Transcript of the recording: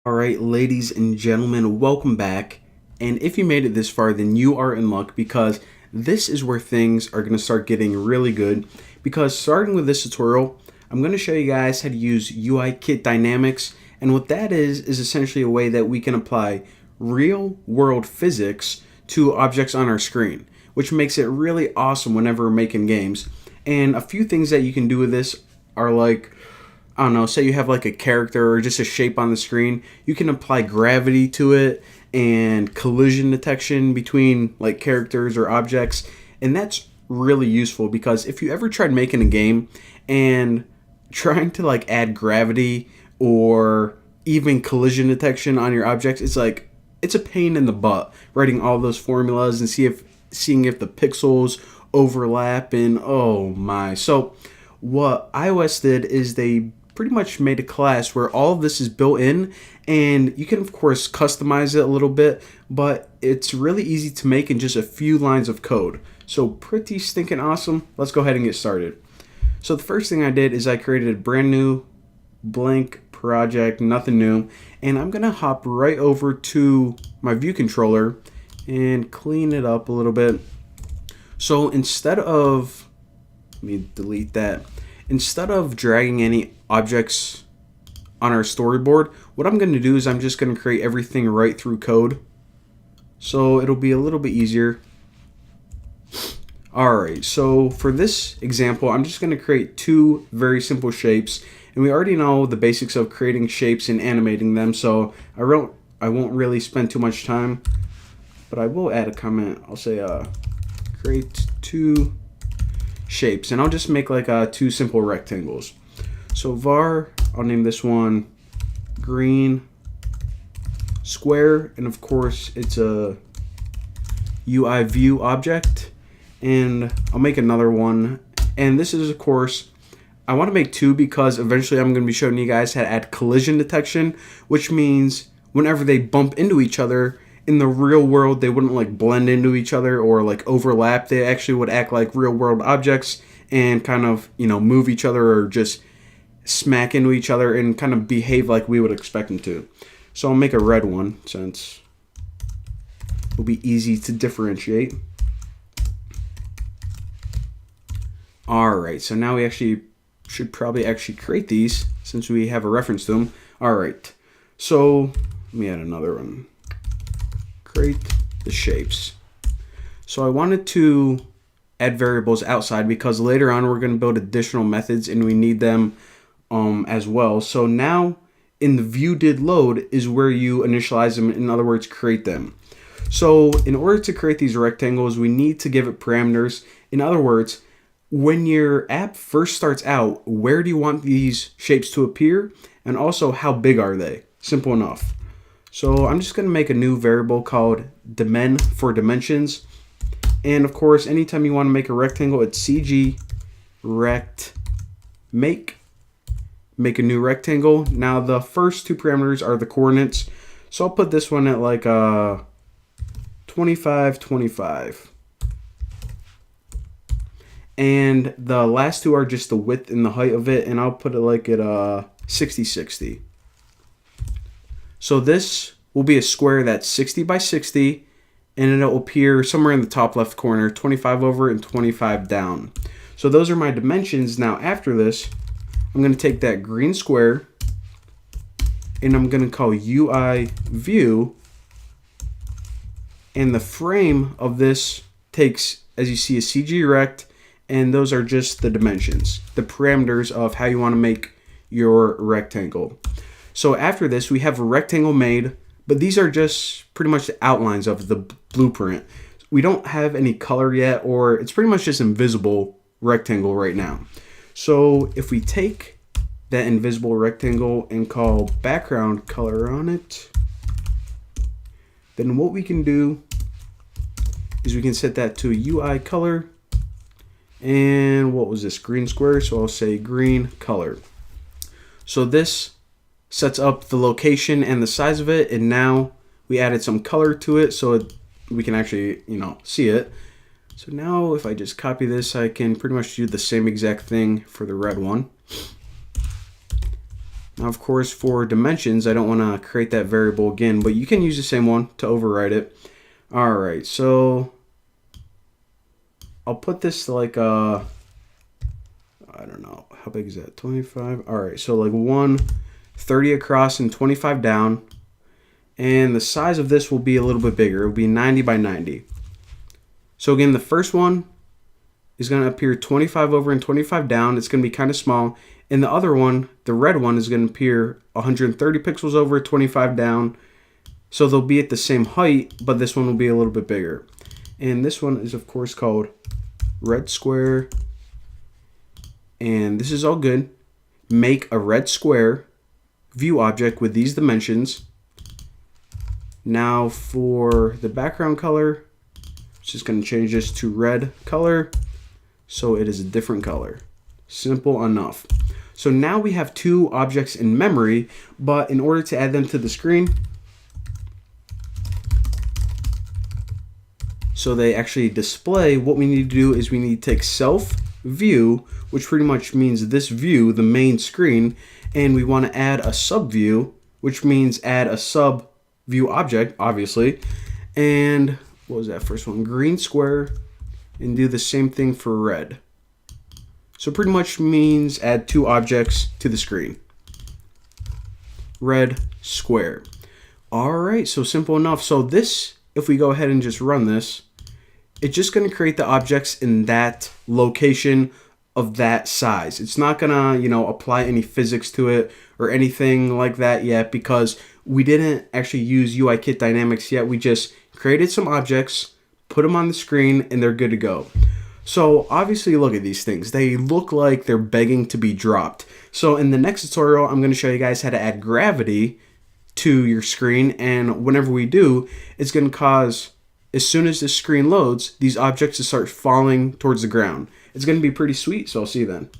Alright, ladies and gentlemen, welcome back. And if you made it this far, then you are in luck because this is where things are going to start getting really good. Because starting with this tutorial, I'm going to show you guys how to use UIKit dynamics. And what that is essentially a way that we can apply real world physics to objects on our screen, which makes it really awesome whenever we're making games. And a few things that you can do with this are like, I don't know, say you have like a character or just a shape on the screen, you can apply gravity to it and collision detection between like characters or objects. And that's really useful because if you ever tried making a game and trying to like add gravity or even collision detection on your objects, it's a pain in the butt writing all those formulas and seeing if the pixels overlap and oh my. So what iOS did is they pretty much made a class where all of this is built in, and you can of course customize it a little bit, but it's really easy to make in just a few lines of code. So pretty stinking awesome. Let's go ahead and get started. So the first thing I did is I created a brand new blank project, nothing new, and I'm gonna hop right over to my view controller and clean it up a little bit. So instead of, let me delete that. Instead of dragging any objects on our storyboard, what I'm going to do is I'm just going to create everything right through code. So it'll be a little bit easier. Alright, so for this example, I'm just going to create two very simple shapes. And we already know the basics of creating shapes and animating them, so I won't really spend too much time. But I will add a comment. I'll say create two shapes, and I'll just make like two simple rectangles. So var, I'll name this one green square, and of course it's a UI view object, and I'll make another one, and this is of course I want to make two because eventually I'm going to be showing you guys how to add collision detection, which means whenever they bump into each other in the real world, they wouldn't like blend into each other or like overlap. They actually would act like real world objects and kind of, move each other or just smack into each other and kind of behave like we would expect them to. So I'll make a red one since it'll be easy to differentiate. Alright, so now we should probably create these since we have a reference to them. Alright, so let me add another one. Create the shapes. So I wanted to add variables outside because later on we're going to build additional methods and we need them as well. So now in the view did load is where you initialize them, in other words create them. So in order to create these rectangles we need to give it parameters. In other words, when your app first starts out, where do you want these shapes to appear, and also how big are they? Simple enough. So I'm just going to make a new variable called dimen for dimensions. And of course, anytime you want to make a rectangle, it's cg rect make a new rectangle. Now the first two parameters are the coordinates. So I'll put this one at like 25, 25. And the last two are just the width and the height of it, and I'll put it like at 60, 60. So this will be a square that's 60 by 60, and it'll appear somewhere in the top left corner, 25 over and 25 down. So those are my dimensions. Now after this, I'm going to take that green square, and I'm going to call UI view, and the frame of this takes, as you see, a CG rect, and those are just the dimensions, the parameters of how you want to make your rectangle. So after this, we have a rectangle made, but these are just pretty much the outlines of the blueprint. We don't have any color yet, or it's pretty much just invisible rectangle right now. So if we take that invisible rectangle and call background color on it, then what we can do is we can set that to UI color. And what was this? Green square. So I'll say green color. So this sets up the location and the size of it, and now we added some color to it so we can actually see it. So now if I just copy this, I can pretty much do the same exact thing for the red one. Now, of course, for dimensions, I don't want to create that variable again, but you can use the same one to override it. All right, so I'll put this to like I don't know, how big is that? 25. All right, so like 130 across and 25 down. And the size of this will be a little bit bigger. It will be 90 by 90. So again, the first one is going to appear 25 over and 25 down. It's going to be kind of small. And the other one, the red one, is going to appear 130 pixels over, 25 down. So they'll be at the same height, but this one will be a little bit bigger. And this one is, of course, called red square. And this is all good. Make a red square view object with these dimensions. Now for the background color, just going to change this to red color so it is a different color. Simple enough. So now we have two objects in memory, but in order to add them to the screen, so they actually display, what we need to do is we need to take self view, which pretty much means this view, the main screen, and we want to add a sub view, which means add a sub view object, obviously. And what was that first one? Green square, and do the same thing for red. So pretty much means add two objects to the screen. Red square. All right, so simple enough. So this, if we go ahead and just run this, it's just going to create the objects in that location of that size. It's not going to, apply any physics to it or anything like that yet, because we didn't actually use UIKit dynamics yet. We just created some objects, put them on the screen, and they're good to go. So obviously, look at these things. They look like they're begging to be dropped. So in the next tutorial, I'm going to show you guys how to add gravity to your screen. And whenever we do, it's going to cause, as soon as the screen loads, these objects to start falling towards the ground. It's going to be pretty sweet, so I'll see you then.